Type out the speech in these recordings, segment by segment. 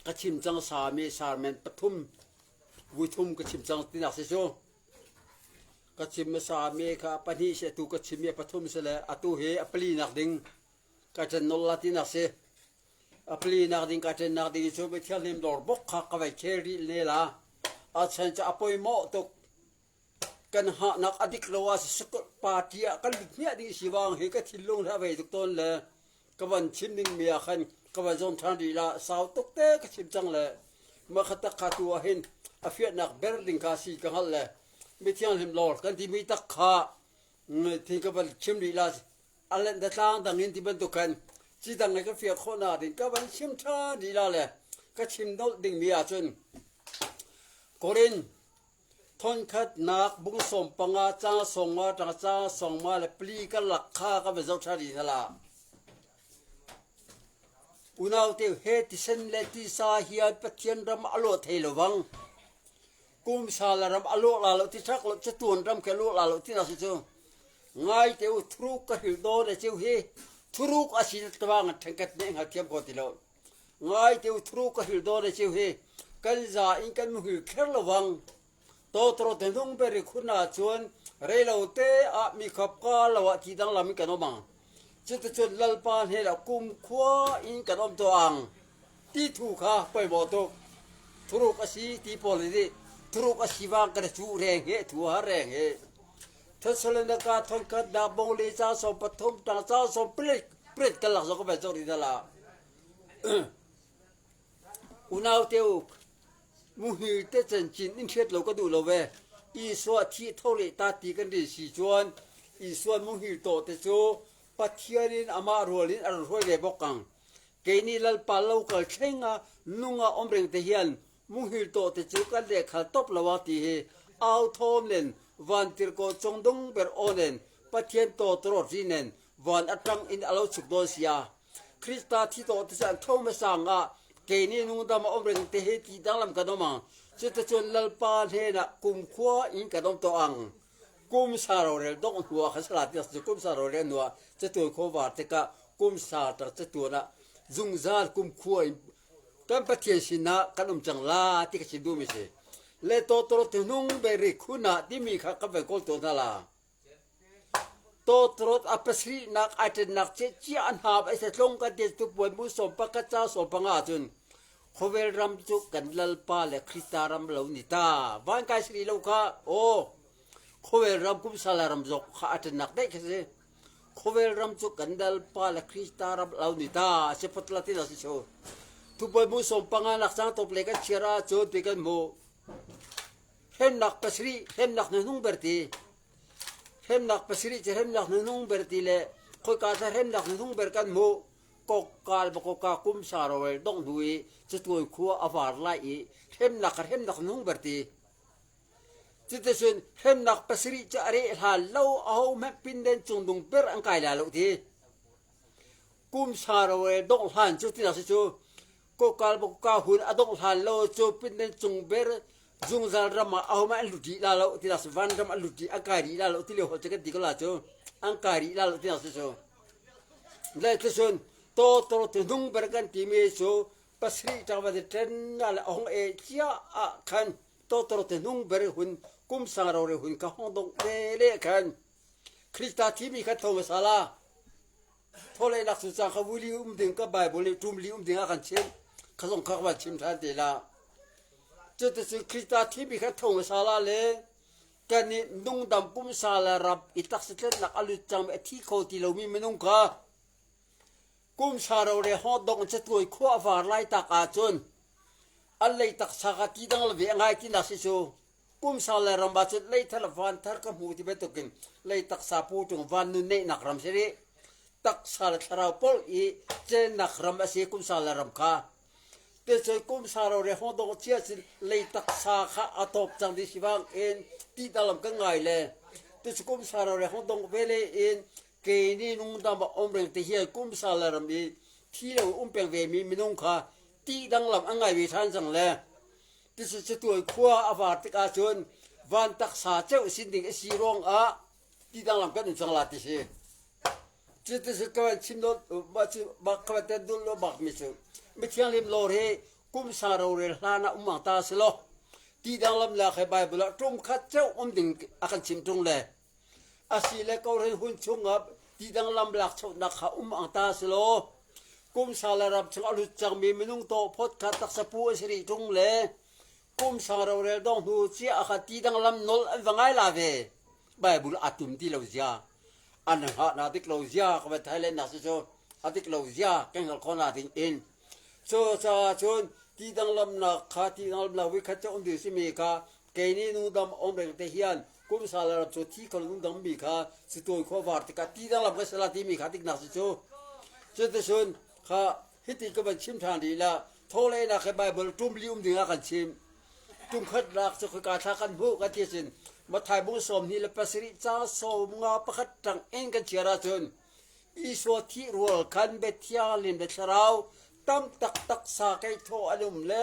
กะชิมจังสามีสารแม่นปทุมวุทุมกะชิมจังตินักสิโซกะชิมสามีค่ะปะนิเสตุกะชิมปทุมเสละอตุเฮอปลีนักดิงกะจันนอลลาตินักเสอปลีนักดิงกะจันนักดิงโซเบเทียลิมดอร์บกค่ะกะไว้เครีเนลาอาฉันจะอปอยโมตุกันหานักอดิกลวาสกปาติยะกันเนี่ยดิสิวังเฮกะทิลงทาไว้ทุกต้นเลยกะวันชิมนิงเมียคันกะวันจอมทันดีละสาวตุกเตกะชิมจังเลยมาขะตะคาตัวเห็นอฟิยนักเบร์ลิงกาซีกันฮัลเลยไม่เที่ยงหิมลอดกันที่มีตะขาที่กะวันชิมดีละอันนั้นตางดังนี้ที่บรรทุกกันที่ดังในกะเฟียโคนาดิกะวันชิมชาดีละเลยกะชิมดอดิงเมียจนกอรินทนคัดนักบุงสมปังอาจ้าส่งมาจ้าส่งมาและปลีกันหลักค่าก็เป็นเจ้าชาดีทละอุณาวเตวเฮติเซนเลติสาฮิอันปัจเจียนรำอโลเทลวังกุมซาลรำอโลลาโลที่ชักลจะตวนรำแคโลลาโลที่น่าสิเจ้าง่ายเตวทรุกกะหิลโดเดเจ้าเฮทรุกอาศิตตวังทั้งกัดเนงหักเทียมโคติโลง่ายเตวทรุกกะหิลโดเดเจ้าเฮกันซาอินกันมุหิลเคลวังโตตรเตนุงเบริคุณาชวนเรลาเตอะมีขับกาลวะที่ดังลามิกันอมังจิตชนลลปานเฮลกุมขวาอินกันอมตัวอังที่ถูกค่ะไปบ่ตกทรุกอสีที่พอลิดิทรุกอสีวางกระจูแรงเฮถัวแรงเฮทัศนกาทนกัดดาบงเลจ้าสมปฐมตาจ้าสมเปริดกันหลักสกปรกจริตละอุณาวเตวมุหิเตจันจินอินเทศเราก็ดูเราเวอีส่วนที่เท่าไรตาตีกันดีสีจวนอีส่วนมุหิโตเตโจปัทเทียนินอามารัวลินอรวยเดบกังเกนีลลปาเลวกัลเชงานุงาอมเริงเทียนมุหิโตเตโจกันเดขัลตบลาวตีเฮเอาทอมเลนวันติรโกจงดงเบอร์โอเนนปัทเทียนโตตรอจีเนนวันอัตรังอินอลาวสุกโดเซียคริสตาที่โตเตจันทอมสังอาเกนี่นุ่งดำอมเริงเตเหตีดังลำกันอมาจุดจนลลปานเฮนะกุมขวาอินกันอมตัวอังกุมสารเรลดงหัวขสลาดจะกุมสารเรลนัวจะตัวโควาตกะกุมสาตจะตัวนะจุงซากุมขวากันปะเทียนสินะกันจังลาที่กชิดูมิเสเลโตโตรตินุ่งเบริคุณะที่มีขักกับเวกตัวนั่นละโตตรดอภิสินักอาจจะนักเจียนหาไอเสลงกันเดตุปวยมุสมปะกะจ้าสมปังอาจุนโคเวลรัมจุกันลลปาเลคริสตารัมเหล่านิตาวันกายสิริโลกาโอโคเวลรัมกุมสาลารัมจกข้าอาจจะนักได้แค่เสโคเวลรัมจุกันลลปาเลคริสตารัมเหล่านิตาเสพตลาติลาสิโชทุปวยมุสมปังอานักสังตบเลกันเชียราโจดเบกันโมเห็นนักปัสรีเห็นนักนุ่งเบรตีเห็นนักปัสริจะเห็นนักนุ่งเบรติเลคอยการจะเห็นนักนุ่งเบรกันโมกกาลบกกาคุมสารเวลดงดุยจะตัวขัวอวาร์ไลเห็นนักนุ่งเบรติจิตส่วนเห็นนักปัสริจะอะไรหาเล่าเอาแม่ปินเดนจงดงเบรอังกายลาลุทีคุมสารเวลดงหันจุดที่น่าสจูกกาลบกกาหุ่นอดงหันเล่าจูปินเดนจงเบรจุงซาลรามาเอามาลุดีลาโลที่น่าสวันรามาลุดีอังการีลาโลที่เลี้ยวหัวจะกันดีก็ลาจูอังการีลาโลที่น่าสจูเลยที่ส่วนโตตรที่นุ่งเบรกันที่มีจูปัสริจาวดิเทนนั่นแหละองเอเจียอะคันโตตรที่นุ่งเบรหุ่นกุมสังเราเรหุ่นกับห้องดงเล่คันคริสตาที่มีขัดทอมสาลาทอเลยนักศึกษาเขาวิลิดึงกับไบเบิลจุ่มลิดึงอากันเช่นเขาส่งข้าวว่าชิมทานเดล่าจุดสุดคริสตาที่มีขัดทงสาลาเลกันนี่นุ่งดำกุมสาลารับอิตักสเตตนักอลุจังเอที่เขาที่เรามีมนุงค่ะกุมสาเราเรฮอดดงจะตัวขั้วฟาร์ไลตักอาจนอะไรตักสักที่ดังละเวียงไงที่นักสิโซกุมสาลารำบาจุดเลยทะเลฟันทาร์กมูที่เบตุกินเลยตักสาปูจงวันนุนเนนักรำเสรีตักสาลทาราวพอลอีเจนักรำเสียกุมสาลารำค่ะแต่ใจกุมสาเราเรฮอดงเชียสิเลยตักสาขาอัตบจังดิสิวังเอ็นที่ตลำกันไงเลยแต่ใจกุมสาเราเรฮอดงเวเลเอ็นเกนี่นุ่งดำอมเริงที่เฮียกุมสาลารมีที่เราเปียงเวมีมินุงค่ะที่ดังลำอังไงวิธานจังเลยที่ใจตัวขั้วอวาติกาชนวันตักสาเจ้าสินดิ่งสีรองอะที่ดังลำกันจังลาติเชจิตสุขวันชิมโนบักขวัญเตดุลบักมิสุไม่เที่ยงริมโลเรกุ กุมสาเราเรลานะอุมังตาสโลตีดังลำลาให้ไบเบิลตรงคัดเจ้าดึงอากันชิมตรงเลยอาศิเลก็เรียนหุ่นชงอับตีดังลำลาชาวนักขามังตาสโลกุมสาลารับชงอลุจังมีมนุงโตพดคัดตักสปูสิริตรงเลยกุมสาเราเรลดองหูเสียอาคัดตีดังลำนอลอันวังไงลาเวไบเบิลอัตุมที่เราเสียอันนั้นหานาติกเราเสียกับไทยเลนนักสุดอาติกเราเสียแก่งคนนาทิ้งอินโซซาชนที่ดังลำนักขาที่ดังลำนักวิคัตเจ้าดูสิมีค่ะเกณีนูดำอมเรงเทียนกุมสาลารับชที่คนนูดำมีค่ะสุดโต่งขวาติกาที่ดังลำก็สลัดที่มีค่ะติกนักสุดเจ้าชนค่ะฮิติก็เป็นชิมทางดีละโทเลนักให้ไบเบิลจุ่มลิวมดึงอากันชิมจุ่มขัดรักสุขการทักกันบุกันที่สินมาถ่ายบุญสมนี่และประสิทธิ์จ้าสมงาประคัดจังเอ็นกันเชียร์ชนอีสวดที่รัวคันเบ็ดยาลิมเบ็ดเราตั้มตักสาไก่โทอลุมเล่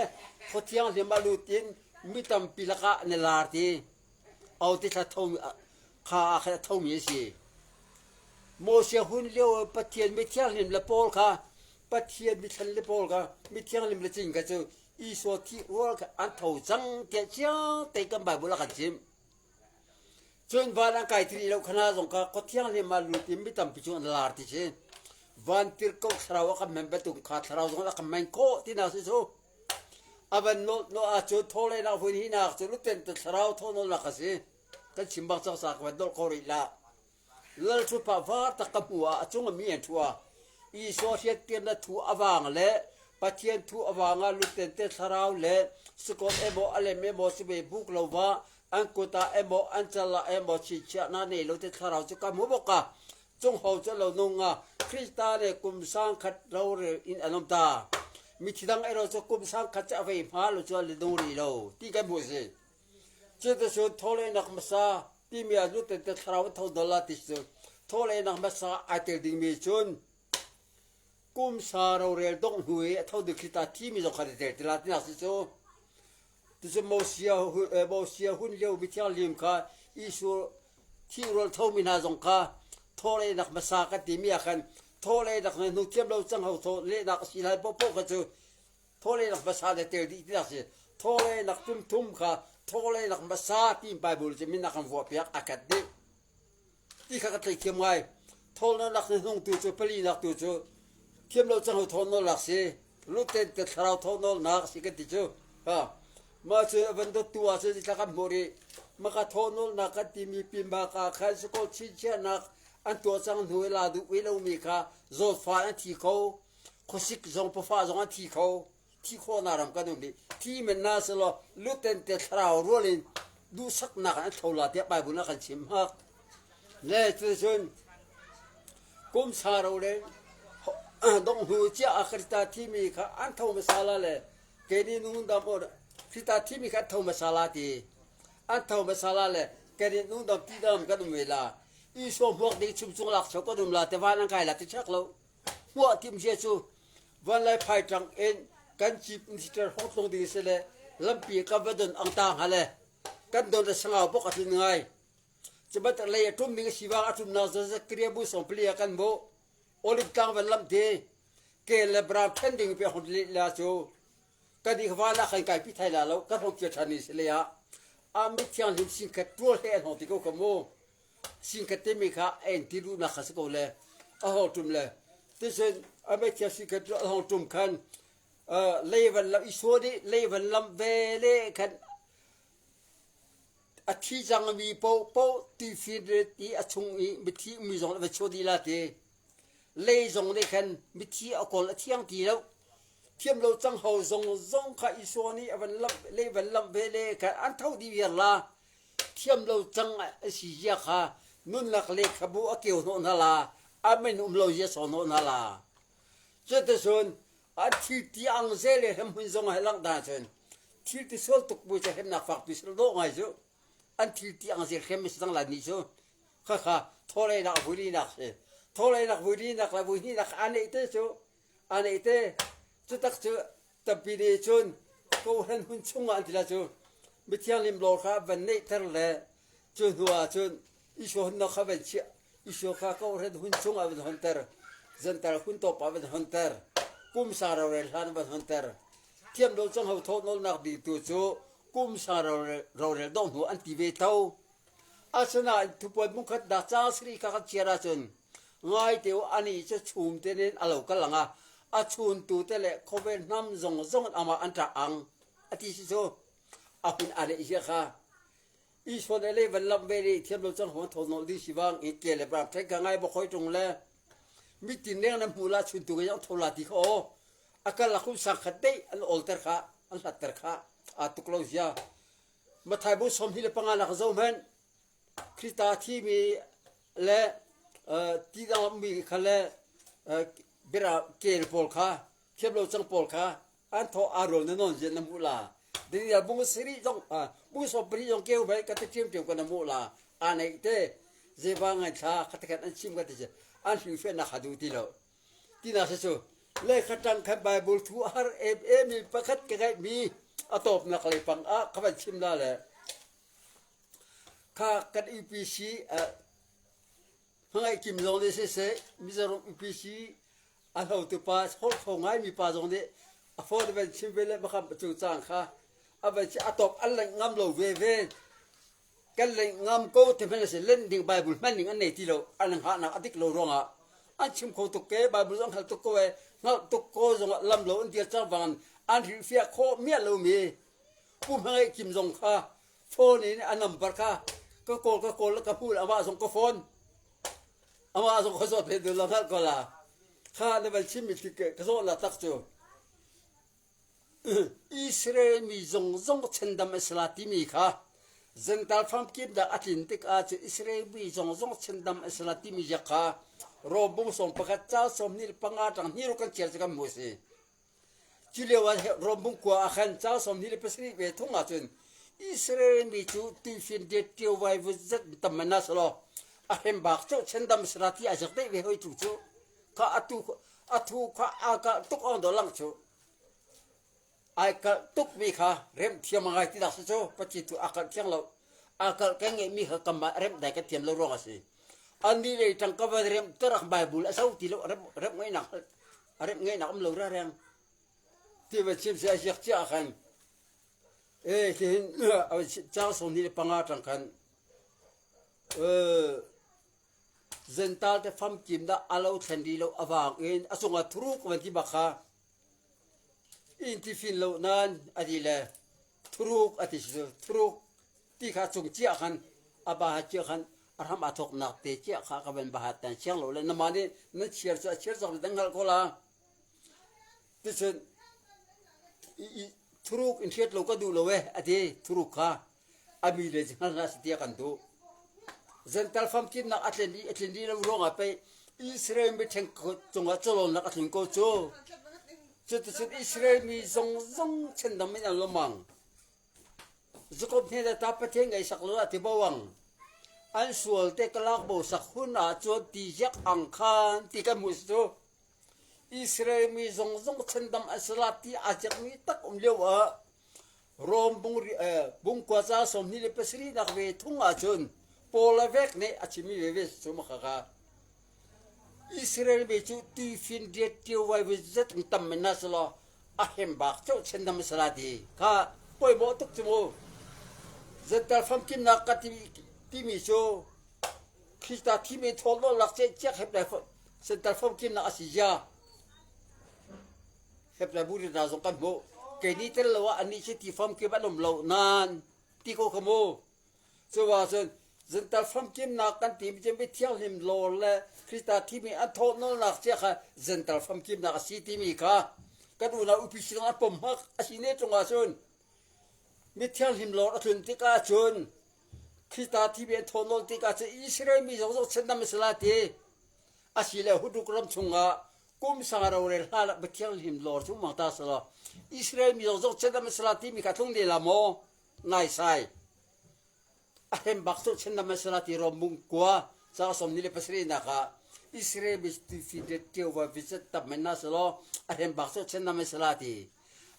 พอเที่ยงเรียนมาลูตินมีตั้มปีละกะในลาทีเอาที่ทัดทงข้าแค่ทงมีสิโมเสียหุ่นเลี้ยวปะเทียนไม่เที่ยงเรียนละโปลค่ะปะเทียนไม่ทันละโปลค่ะไม่เที่ยงเรียนละจริงกันจูอีสวดที่รัวอันเท่าจังเทียนเชียงแต่กันแบบบุรุษกันจิมจนวันอังไก่ที่เราขนาดสงฆ์ก็เที่ยงเรียนมาลูตินไม่ตั้มปีจวนลาทีเช่นวันที่เขาสาวกับแม่เป็นตุ่มขาดสาวสงฆ์กับแม่โคที่น่าสู้อาบันโนอาจุดโทเลยนะวันนี้นะจุดลุเต็นแต่สาวโทนนักสิกันชิมบังสักวันโดนโคริละแล้วชุดผ้าฟ้าตะกับหัวจุงมีอันทัวอีโซเชียเตียนทัวอวังเละปัจเจียนทัวอวังลุเต็นแต่สาวเละสกอตเอโมอะไรเมโมสิเบบุกลาวาอันกุตาเอโมอันเจลาเอโมชิเชนาเนลุเต็นสาวจุกับหัวบกะจงเขาจะเรานงคริสตาเนกุมสังขัดเราเรอินอนุตามิถิดังไอเราจะกุมสังขัดจะเอาไปพาเราจะเลดงรีเราที่กันบุษเจ้าตัวสุดทอเลนักมาซาที่มีอายุแต่แต่คราวเท่าดอลลาร์ที่สุดทอเลนักมาซาอาเตดิมีชนกุมซาเราเรดงหุยเท่าดึกคริสตาที่มีจงขัดเตติลาที่นักสิโซที่จะโมเสียหุ่นเลี้ยวมิถิลิมค่ะอิสุที่เราเท่ามินาจงค่ะโทเลนักมาซากันที่มีอาการโทเลนักนุเทียมเราจังเขาโทเลนักสิลายปกกันจูโทเลนักมาซาเดเตลดีที่นักสิโทเลนักทุ่มค่ะโทเลนักมาซาที่ไบเบิลจะมีนักวัวเปียกอากาศดีที่ข้าก็ตีเทียมไว้โทเลนักนุ่งตัวจูเปรีนักตัวจูเทียมเราจังเขาโทนนลักสิลุเตนเตทราวโทนนักสิกันที่จูมาเจอวันตัวเจอที่ข้าบริมาข้าโทนนักที่มีปีมากาใครสกุลชิเชนักอันตัวจังหน่วยลาดูวิลามีค่ะโจฟ้าอันที่เขาสิกจงปฟ้าจงอันที่เขานารำกันตรงนี้ที่มันน่าสละลุเต็นเตทราวรัวลินดูสักนักอันเท่าละเดียบไปบุญนักชิมฮักเล่ตัวชนกุมสาเราเลยดงหูเจ้าคริสตาที่มีค่ะอันเท่ามาซาลาเลยเกณีนุ่งดำคริสตาที่มีค่ะเท่ามาซาลาที่อันเท่ามาซาลาเลยเกณีนุ่งดำที่ดำกันเวลาอีสวมพวกนี้ชุมชนหลักเขาก็ดุมลาแต่ว่านังไก่ละที่ชักเราหัวทีมเชียร์วันไล่ไพ่จังเอ็นกันจีบอินสิเตอร์ห้องตรงดีเสเลยลำปีกับวันดนอังตางฮะเลยกันโดนจะสงบปกติไงจะมาแต่เลยทุ่มมีชีวะทุ่มนาจะเกลียบุษองเปลี่ยกันโบโอลิมตังวันลำเดเกลบรามเพนดิ้งไปหุ่นลาโจกันดีกว่านักไก่พิไทยแล้วก็พงเกียรตินิสเลยอามิเทียนลิมสิงค์ตัวเห็นหัวที่เขาขโมสิ่งที่เต็มค่ะเอ็นที่รู้นักสกุลเลยเอาหัวจุ่มเลยที่สุดอาไม่เชื่อสิ่งที่เอาหัวจุ่มกันเลวันลำอิสวดีเลวันลำเวเลกันอาทิจังมีโปที่ฟิลที่อาชงมีที่มีจงเลวชดีละทีเลจงเลยกันมีที่เอาคนละเที่ยงทีแล้วเทียมเราจังหัวจงค่ะอิสวนี่วันลำเลวันลำเวเลกันอันเท่าดีเวลาเทียมเราจังสิยาค่ะนุ่นหลักเล็กขบูอาเกี่ยวโนนาลาอาไม่นุ่มเราเยสโนนาลาเจ้าตัวส่วนอาทิตย์ที่อังเซเลhemหุ่นจงให้ลังดาชนทิตย์ที่ส่วนตุกบุจะhemนักฝักพิสโลไงจูอันทิตย์ที่อังเซเลhemสิตั้งหลายนิจูค่ะทอเลยนักบุรีนักเสทอเลยนักบุรีนักละบุรีนักอันนี้เตจูอันนี้เตจุดตักจูตับปีเดชนก็เห็นหุ่นชงอันที่ละจูมิเทียนลิมโลค่ะวันนี้เท่าไรจูหัวจูอีชวนนักขับเชียอีชวนข้าก็เห็นหุ่นชงอันฮันเตอร์จันทร์หุ่นโตปอันฮันเตอร์กุมสาเราเรลฮันอันฮันเตอร์ เทียมโดจังเฮาโทนนักดีตัวโจกุมสาเราเรดองหัวอันติเวเตาอาสนะทุปมุขดาจาสรีกะเชียราจนง่ายเตียวอันนี้จะชุมเตเนนอโลกลังอาชุนตูเตเลโคเวนน้ำจงอามาอันตราอังอติสิโซอาเป็นอะไรอีกค่ะอีส่วนอะไรวันลำเวรีเทียมโดจังหัวโทนดีสิวังอีกเกลปราบใช้กันง่ายบ่ค่อยตรงแล้วมิติเนียน้ำมูลาชุนตูยังโทลาติโออาการละคุณสังขเตอันอลเตอร์ค่ะอันลัตเตอร์ค่ะอาตุกลอยามาถ่ายบุษสมฮิเลปังอาลักโซเมนคริสตาที่มีและที่เรามีเขาและเบราเกลปอลค่ะเทียบเราจังปอลค่ะอันทออารมณ์นั่นนนเจนมูลาเดี๋ยวบุ้งสิริจงบุ้งสอบปริจงเกี่ยวไปกับเทียมเทียมกันมูลาอันนี้เต้เจ้าบางอันชาขัดกันอันชิมกันเจ้าอันฟิวเฟนนักดูที่เราที่น่าเสียเลยขัดจังขัดไบเบิลทูอาร์มีประคัดกันมีอตบนักเลยปังขบันชิมได้เลยข้ากันอีพีซีให้กิมลงได้เสียมิจารณ์อีพีซีอันเราตัวป้าโคตรคงง่ายมีป้าตรงนี้ฟอร์ดเป็นชิมเวลมาคำประจุจางค่ะเป็นอตบอันเล่งงามโลเวกันเล่งงามโก้ที่เป็นเล่นดิ่งไบเบิลแม่นดิ่งอันไหนที่เราอันหาหนักอันที่เราร้องอันชิมเขาตุกเก๋ไบเบิลต้องเขาตุกเก๋งั้นตุกโก้จงลำโลอันเดียร์จ้าวันอันที่เฟียโคเมียเรามีผู้ให้กิมจงค่ะโฟนนี่อันนำปากค่ะก็โกลแล้วก็พูดอาว่าส่งก็โฟนอาว่าส่งก็สอดเพลินแล้วก็ละข้าในวันชิมมิติเกก็สอดละตักจูอิสราเอลมีจงเช่นดำอิสลาติมีค่ะจังตาฟังกิบดาอัตลินติกอาจอิสราเอลมีจงเช่นดำอิสลาติมีจักค่ะรบบุงส่งประกาศเจ้าสมนิลปังอาจังนี่รู้กันเชียร์กันมุสีจิเลวรบบุงกว่าขันเจ้าสมนิลเปสรีเวทุงอาจุนอิสราเอลมีจูตีฟินเดตเทียวไว้วุฒิตัมมนัสโลอาเฮมบักจูเช่นดำอิสลาติอาจักได้เวหอยจูจูข้าอัตุข้าอากาตุกอันดอลังจูอากาตุกมีข้าเริ่มเทียมมาไงที่ดักจูปัจจิตุอากาเทียงเราอากาแกงมีข้ากำมาเริ่มได้กันเทียมเราร้องสิอันนี้เลยจังกับว่าเริ่มตรักไบเบิลเอาที่เราเริ่มง่ายหนักอันเราแรงที่ว่าชิมเสียเสียเจ้าขันที่เอาเจ้าสมนิลปังอาจังขันเจนตาแต่ฟังกิมได้อาเราทันดีเราอวางอส่งทรุกวันที่บักค่ะอินที่ฟินเรานั้นอดีเลยทรุกอดีทรุกที่ข้าส่งเจ้าขันอาบาเจ้าขันอารมณ์ทกนักเตะเจ้าข้าก็เป็นบาดแต่เชียงเราเลยน้ำมันนี่นั่นเชียร์สักดังนั้นก็ละที่สุดทรุกอินเชียร์เราก็ดูเราอดีทรุกค่ะอามีเลยจังนั้นสิเดียกันดูเซนตัลฟัมกินนักอัตเลนีเราร้องไปอิสราเอลไม่แข่งจงว่าจะลงนักอัตเลนก็โจ้จุดอิสราเอลมีจงเช่นนั้นไม่อันละมังจะก็เนี่ยแต่ตาประเทศไงสักละที่บ้าวังอันส่วนเด็กลักโบสักหุ่นอาจจะตีจักอังคารที่กันมุสโตอิสราเอลมีจงเช่นนั้นอัสลาที่อาจจะมีตักเลี้ยวรวมบุงกว่าจะสมนิเลเปสรีนักเวทุงอาจุนพอลเวกเนี่ยอาจจะมีเวสสมขะอิสราเอลมีจุดที่ฟินเดียที่ไว้วิจิตตั้มมันน่าสละอาเฮมบักเจ้าเช่นนั้นสลาดีข้าป่วยบ่ตุกจมูกจะแต่ฟังกินนักกัที่มีโชคริสตาที่มีทอลล์หลักเจ๊เห็บได้จะแต่ฟังกินนักอาศิยาเห็บได้บุรีราสงกันโบแกนี่เตลว่าอันนี้ใช่ที่ฟังกินบ้านลมเหล่านานที่เขาขโมยสว่าจันทร์ฟังกินนักกันที่จะไม่เที่ยวหิมโลและคริสตาที่มีอันโทนนักเจ้าค่ะจันทร์ฟังกินนักสิที่มีค่ะก็ดูเราอุปสิงห์ปมฮักอาศิเนจงอาชนไม่เที่ยวหิมโลอัตุนติกาชนคริสตาที่มีอันโทนติกาชนอิสราเอลมีสองเช่นนั้นไม่สลาตีอาศิเลหุดุกรมชงะกุมสังเราเรลฮาละไม่เที่ยวหิมโลชุมมาตาสละอิสราเอลมีสองเช่นนั้นไม่สลาตีมีกระทุ่งเดลามอนายไซอาเฮมบักสุเช่นนั้นไม่สลาตีรวมบุงกัวจะสมนิเลเปสรีนะคะอิสราเอลมีสติฟิเดเทียวว่าวิจิตตับมันน่าสละอาเฮมบักสุเช่นนั้นไม่สลาตี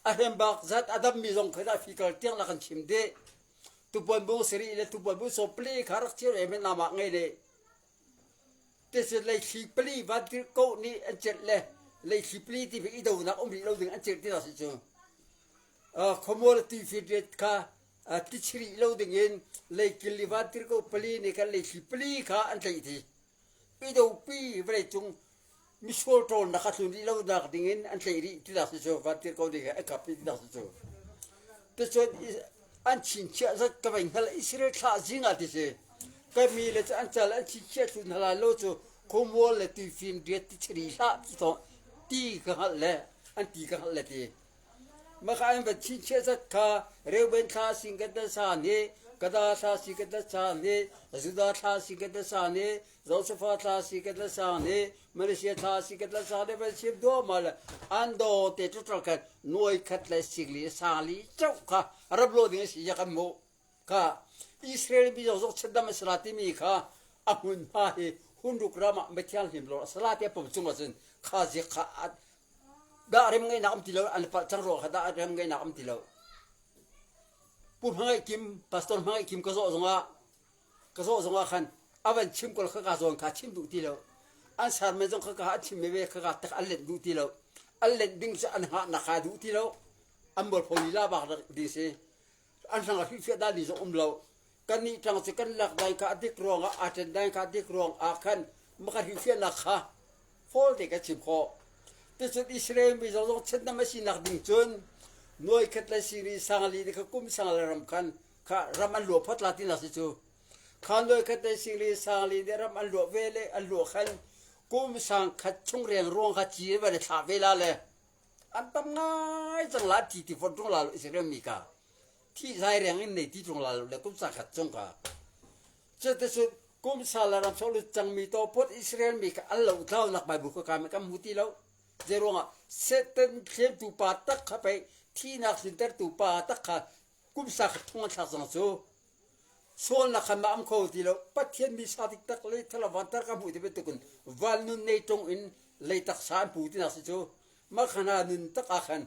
อาเฮมบักจัดอดัมมีจงขดาฟิกาเตียงละกันชิมเดตุบวนบุงสรีเลตุบวนบุงโซปลีคารักเชียร์เอเมนามาไงเดแต่สุดเลยขีปลีวันที่โกนี่อันเจ็ดเลยขี้ปลีที่ไปอีดูนักอมบีเราถึงอันเจ็ดที่เราสิจู commodity feed ka tichri lo dingin le kilivatir ko pali ne kan le pali ka an tai ti pi do pi vre chung misol ton na khasun lo dak dingin an tai ri ti da so vatir ko de ka pi da so te so an chin cha za ka ben hal israel kha jinga ti se ka mi le an chal an chi che tu na la lo so commodity feed tichri sa to ti ka le an ti ka le ti ma khain ba chi che za ka reben kha sing ga da sa ne kada sa si ga da sa ne azuda tha si ga da sa ne zosefa tha si ga da sa ne malaysia tha si ga da sa ne ba chi do mal an do te tu tra ka noi khat le sigli sa li chau ka rab lo ding si ya ka mo ka israel bi zo chda ma salati mi kha ahun ha he hunduk rama methial him lo salati pom chung asin kha ji kha da rem ngai nam ti lo an pa chang ro kha da rem ngai nam ti lo pu ngai kim pastor ngai kim ka zo zonga khan awan chim kol kha ka zon kha chim du ti lo an sar me zong kha ka chim me we kha ka tak allen du ti lo allen ding sa an ha na kha du ti lo am bol pholi la ba di se an sang fi fi da li zo lo kan ni tang se kan lak dai ka dik ronga aten dai ka dik rong a khan ma ka fi fi na kha fol de ka chim kho te so israel bi zo chen na ma si nak ding chun noi khat la siri sangli de ka kum sangla ram khan kha ram an lo phat la tin la se chu khan noi khat la siri sangli de ram an lo vele an lo khan kum sang khat chung reng rong kha chi ba de tha vela le an tam ngai chang la ti fon chung la israel mi ka thi sai reng in nei ti chung la le kum sa khat chung ka che te so kum sa la ram so lu chang mi to pot israel mi ka an lo thau nak bai bu ko ka me kam hu ti lo zeronga seten khem tu pa tak kha pe thi nak sin ter tu pa tak kha kum sa kha thong tha sang so sol na kha mam kho ti lo pathian mi sa tik tak le thala wan tar ka bu ti be tukun wal nun nei tong in le tak san pu ti na si so ma khana nun tak a khan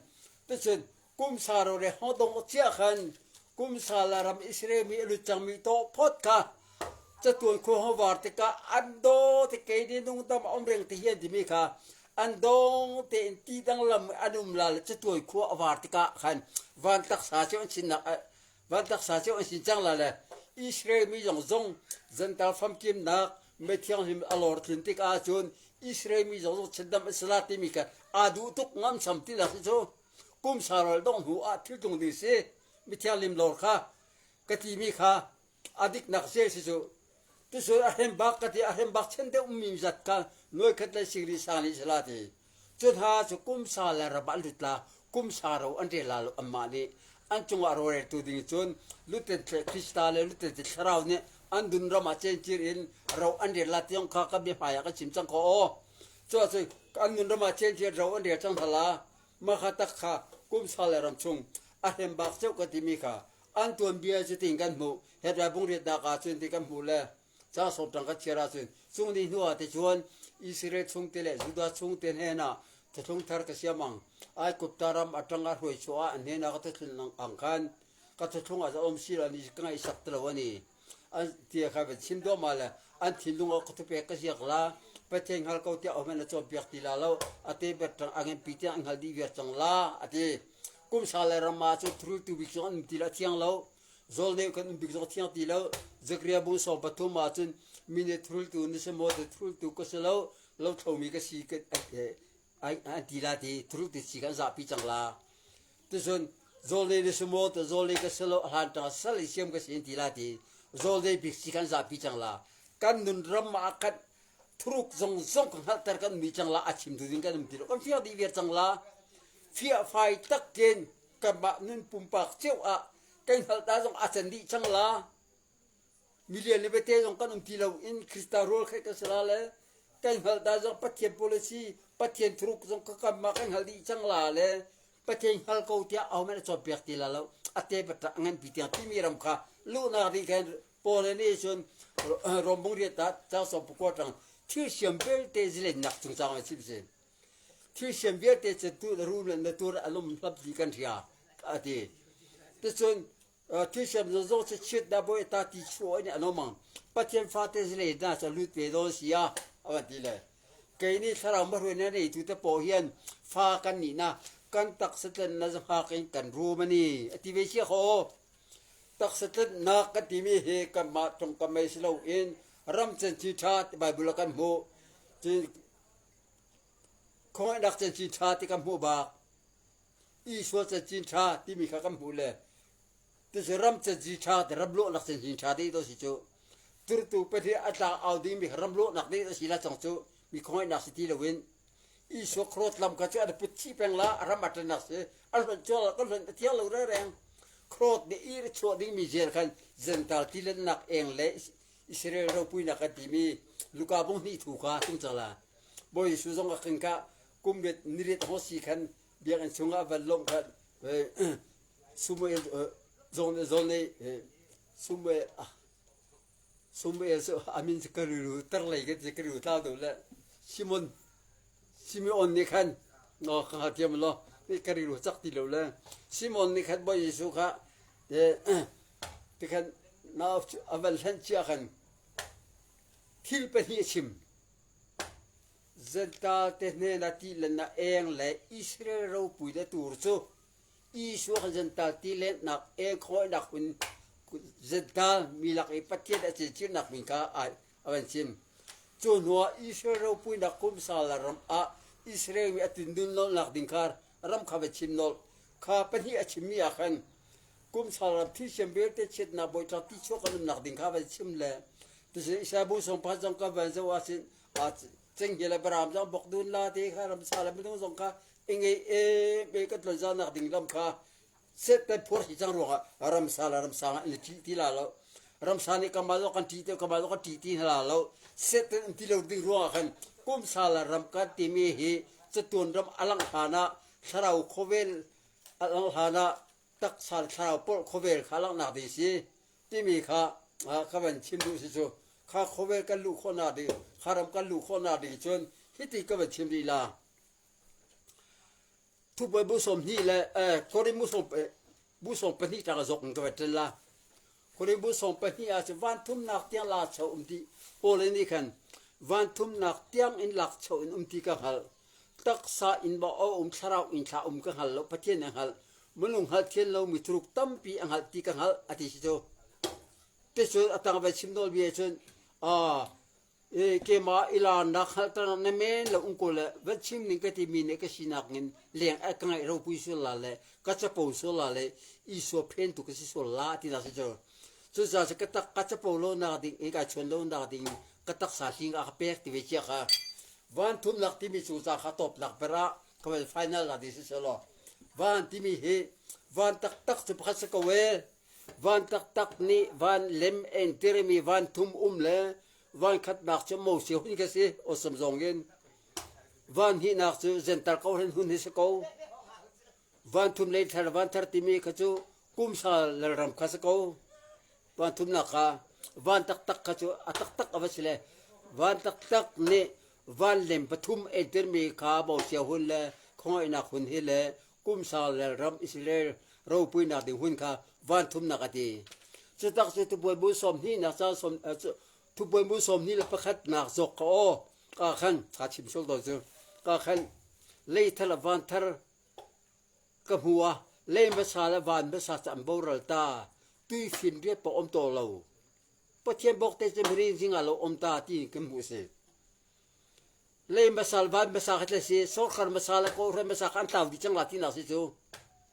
te chen kum sa ro re ho dong chia khan kum sa la ram israel mi lu chang mi to phot ka cha tu ko ho war te ka ando te ke ni nung tam om reng te hian di mi kha an dong te ti dang lam anum la che toy kho awar tika khan van tak sa che on sin na van tak sa che on sin chang la le israel mi jong zong zantal fam kim na me thiang him alor thin tik a chun israel mi jong chedam salati mi ka adu tuk ngam sam ti la so kum sarol dong hu a thil tung di se mi thiang lim lor kha ka ti mi kha adik nak se si so tu so ahem bak ka ti ahem bak chen te mi zat ka noi khat la sigri sani salati chun ha chu kum sa la ra ba lutla kum sa ro an re la lo amma ni an chung a ro re tu ding chun luten tre krista le luten te thrau ne an dun ra ma chen chir in ro an re la tiong kha ka bi pa ya ka chim chang ko cho chu an dun ra ma chen chir ro an re chang thala ma kha tak kha kum sa la ram chung ahem bak chau ka ti mi kha an tuan bia chu ting kan mu he ra bung re da ka chun ti kan mu le cha so tang ka chira chun chung ni nuwa te chuan israel chung te le juda chung ten he na te chung thar ka siamang ai kuptaram atanga hoi chua an he na ka te thil nang ang khan ka te chung a om sira ni ka ngai sak tlo ani an ti kha be chim do ma le an thilung ko te pe ka siak la pateng hal ko te o men cho biak ti la lo ate bet tang angen pi te ang hal di wer chang la ate kum sala rama chu thru tu bi chon ti la thiang lo zol ne kan bi zo thiang ti lo zakria bu so pathum ma chun mine thul tu ni se mo de thul tu ko se lo lo thomi ka si ka ai ti la ti thul ti si ka za pi chang la tu son zol ne se mo to zol ka se lo han ta sal siam ka sin ti la ti zol de bi si kan za pi chang la kan nun ram ma kat thruk zong zong kan tar kan mi chang la achim du ding kan mi lo kan fia di wer chang la fia fai tak ken ka ba nun pum pak cheu a kan hal ta zong achen di chang la million le bete jong kan ti lo in krista rol khe ka sala le kan hal da jong pathian policy pathian thruk jong ka kam ma kan hal di chang la le pathian hal ko tia au me cho pek ti la lo ate bata ngan pi tia ti mi ram kha lu na ri kan pollination rombong ri ta cha so pu ko tang thi siam bel te zile nak chung chang ma chip se thi siam bel te che tu ru le na tur alum lap di kan ria ate te chon thi siam zo che chit da boy ta ti chuo ni anomang pathian fa te zile da cha lut pe do sia awan ti le ke ni thara ma ru ne ni tu te po hian fa kan ni na kan taksatan na hakin kan rumani ativesia ko taksatan na katimi he kama tong kamay slow in ram chen chi chat bible kan mo ti ko dak chen chi chat ti kan mo ba i so chen chi chat ti mi ka kan mo le ti ram chen chi chat rablo nak chen chi chat ti to si chu tur tu pe thi ata au di mi rablo nak ni si la chong chu mi ko nak si ti le win i so krot lam ka cha put chi peng la ramat na se al ban chol ko len tial lo reng krot de ir cho ding mi jer kan zental ti len nak eng le israel ro pui na ka ti mi luka bong ni thu ka tung chala boy su zong ka king ka kum bet ni ret ho si kan biang en chunga van lom ka sumoel zone sumoel so amin se karu tar lai ke se karu ta do la Simon ni kan no ka tiam lo ni karu chak ti lo la Simon ni kan boy su ka de kan na aval han chia kan thil pe hi chim zenta te ne na ti len na eng le Israel ro pui da tur chu i su kan zenta ti len na eng khoi na kun zenta mi lak i patia da chi nak min ka ai avan chin chu no Israel ro pui na kum sala ram a Israel mi atin dun lo lak din kar ram kha ba chim no kha pa hi a chim mi a khan kum sala thi chem be te chet na boy ta ti chu kan nak din kha ba chim le tu se isa bu song pa jong ka ban zo a sin a cheng ge la bram jong bok dun la te kha ram sala mi dong jong ka engei be ka tlo za nak ding lam kha set pe phor hi jang ro ram sala ni ti la lo ram sa ni ka ma lo kan ti te ka ma lo ka ti la lo set ti lo ding ro khan kum sala ram ka ti mi hi chatun ram alang hana tharau khovel alang hana tak sal tharau por khovel khalang na di si ti mi kha ka ban chim du si chu kha khovel ka lu khona di kharam ka lu khona di chon hi ti ka ban chim di la tu boy bu som ni le ko ri mu som bu som pe ni ta ga zok ka vet la ko ri bu som pe ni a se van thum nak tiang la chau ti o le ni khan van thum nak tiang in lak chau in ti ka hal tak sa in ba o tharau in tha ka hal lo patien ang hal mulung hal chen lo mi truk tampi ang hal ti ka hal ati si jo te so atang ba chim nol bi chen ke ma ila na khal ta na men lo ko le va chim ning ka ti mi ne ka sinak ngin leng a kangai ro pui so la le ka cha po so la le I so pen tu ka si so la ti na si jo so za se ka ta ka cha po lo na ding e ka chon lo na ding ka tak sa hing a pek ti ve chia kha van thum lak ti mi chu za kha top lak pera ka wel final la di si so lo van ti mi he van tak chu phas ka we van tak ni van lem en termi van thum le van khat nak che mo se hun ka se o sam zong gen van hi nak chu zentar ko hen hun hi se ko van thum le thar van thar ti mi kha chu kum sa le ram kha se ko van thum na kha van tak kha chu atak avasle van tak ni van lem pathum e termi kha bo se hun le khoi na hun hi le kum sa le ram Israel ro pui na de hun kha van thum na ka ti chu tak chu tu boy bu som hi na sa som tu boy bu som ni la pakhat na zok ko ka khan cha chim sol do chu ka khan le thala van thar ka huwa le ma sa la van ba sa cham bo ral ta tui fin riat po om to lo pathian bok te chen rin jinga lo om ta ti kem hu se le ma sal van ma sa khat le se so khar ma sa la ko ran ma sa khan taw di chang la ti na se chu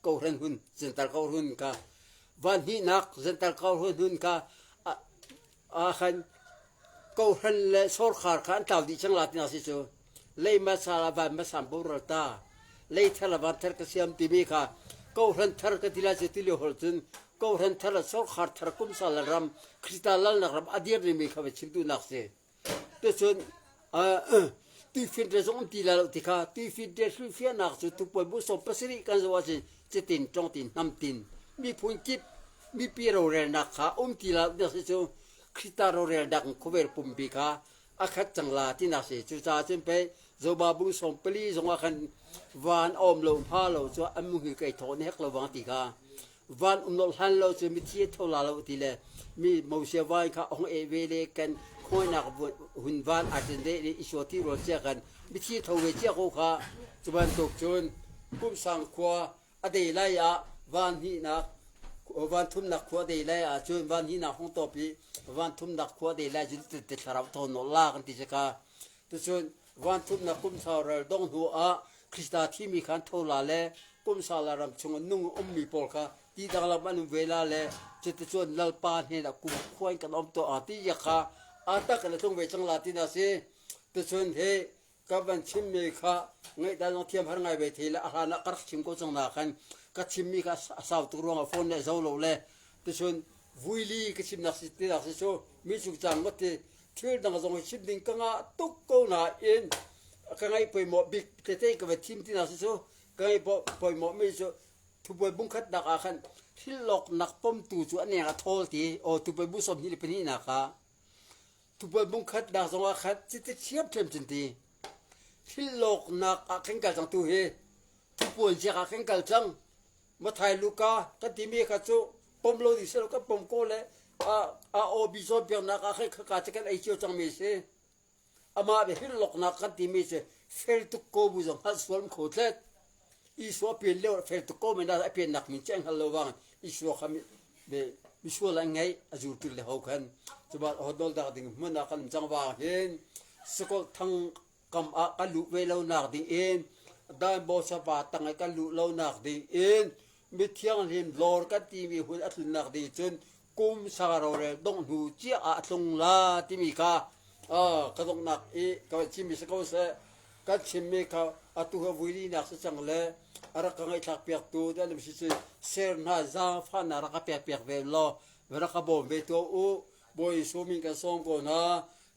ko ran hun zen tar ko hun ka van hi nak zen tar ko hun ka a khan ko ran le so khar khan taw di chang la ti na se chu le ma sa la van ma sam bo ral ta le thala van thar ka siam ti bi kha ko ran thar ka ti la se ti le hol chun ko ran thar so khar thar kum sa la ram kristalal na ram adir ni mi kha ba chim tu nak se te chun tu fin de zong ti la ti kha tu fin de su fia nak su tu po bu so pasri kan zo wa che tin tong tin nam tin mi phun kip mi pi ro re nak kha ti la de se chu krista ro re dak ko ver pum bi kha a khat chang la ti na se chu cha chen pe zo ba bu som pli zong a khan van om lo pha lo chu amu hi kai thon hek lo wang ti kha van nol han lo chu mi thi tho la lo ti le mi mo se vai kha ong e ve le kan khoi nak hun van a ten de i so ti ro che kan mi thi tho we che ko kha chuban tok chun กุมสังขัวอเดไลอะวันฮีนักวันทุมนักขัวเดไลอะจนวันฮีนักของตปีวันทุมนักขัวเดไลจุดติดสารบทนลากันติจกาตุจนวันทุมนักกุมสาวเรดงหัวคริสตาที่มีขันโทลาเลกุมสาวรำชงนุ่งมีปอลค่ะที่ดังละมันเวลาเลจุดจนลลปานเฮนักกุมขวายกันอมตัวอาทิยะค่ะอาตักกันตรงเวจังลาตินาซีตุจนเฮกับวันชิมมีค่ะไงแต่ลองเทียมหาไงไปทีละอาหารนักกระชิมก็จังนาคันก็ชิมมีค่ะสาวตัวรองฟอนเนี่ยเจ้าโลเล่ตุจนวุยลีก็ชิมนักสิตินักสิโซมีสุจังวัดที่เชื่อดังจงชิมดิ่งกังอ่ะตุกกูน่าเอ็นกังไงไปหมอบิ๊กเตะกับทีมที่นักสิโซกังไงไปหมอไม่โซทุบไปบุ้งขัดดักอาคันที่หลอกนักป้อมตู่จุอันเนี่ยก็ทอลทีโอ้ทุบไปบุ้งสมนี่เป็นนี่นะคะทุบไปบุ้งขัดดักจงอาคันจิตเชียบเต็มจินทีที่หลอกนักอาคันกัลจังตัวเฮทุบปวนเสียอาคันกัลจังมาถ่ายลูกากันที่มีขัดโซปมโลดิเซลก็ปมโกเลยโอบิโซเปียนักอาคันขากาจะกันไอเชียวจังมีเสอามาเบหิลหลอกนักกันที่มีเสเฟลตุโกบุจงฮัสวอลโคตรอีสวเปลี่ยนเลี้ยวเฟลตุโกไม่ได้เปลี่ยนนักมินเจงฮัลโลวังอีสวขมิเบมิสวละไงอาจูตุเลหกันจะบอกฮอดอลดาดิ่งมันนักกันจังว่าเห็นสกอทั้งกำอากันลุเวลานักดิ่งเอ็นด้านบอสบาตั้งไอกันลุเลานักดิ่งเอ็นมิเทียงเห็นลอร์กันที่มีหุ่นอัตนักดิ่งจนกุมสารเรดงหูเจียอัตงลาที่มีค่ะก็ต้องนักก็ชิมมิสกอเสก็ชิมมิค่ะอัตุฮวุลีนักสังเลอารักไงทักเปียกตัวแต่ไม่ใช่เซอร์นาซาฟันอารักเปียกเวลาเวลาขบวนเวตัวบอยสูมิงกันส่งก่อนนะ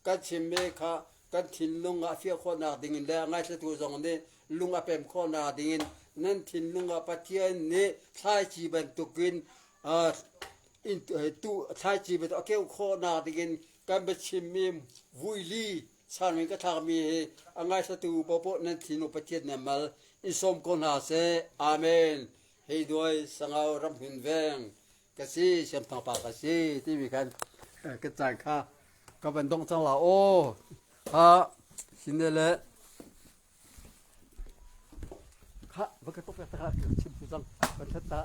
ก็ชิมมิค่ะก็ทิ้งลุงอาเฟียคนนักดิ่งแล้วไงจะตัวจงนี้ลุงอาเป็นคนนักดิ่งนั่นทิ้งลุงอาปะเทียนนี่ใช้จีบันตุกินอินตัวใช้จีบันตุเกี่ยวคนนักดิ่งกันไปชิมมิวุยลีสารมิงก็ทำมีไงจะตัวปปนั่นทิ้งอุปเทศเนี่ยมาอิสมคนหาเสอาเมนให้ด้วยสังเอารำหินแวงกษีเชื่อมทางปากกษีที่มีการกระจายค่าก็เป็นต้องจังหวะโอ้สินเดลค่ะมันก็ต้องไปตาชิมจังมันชัดตา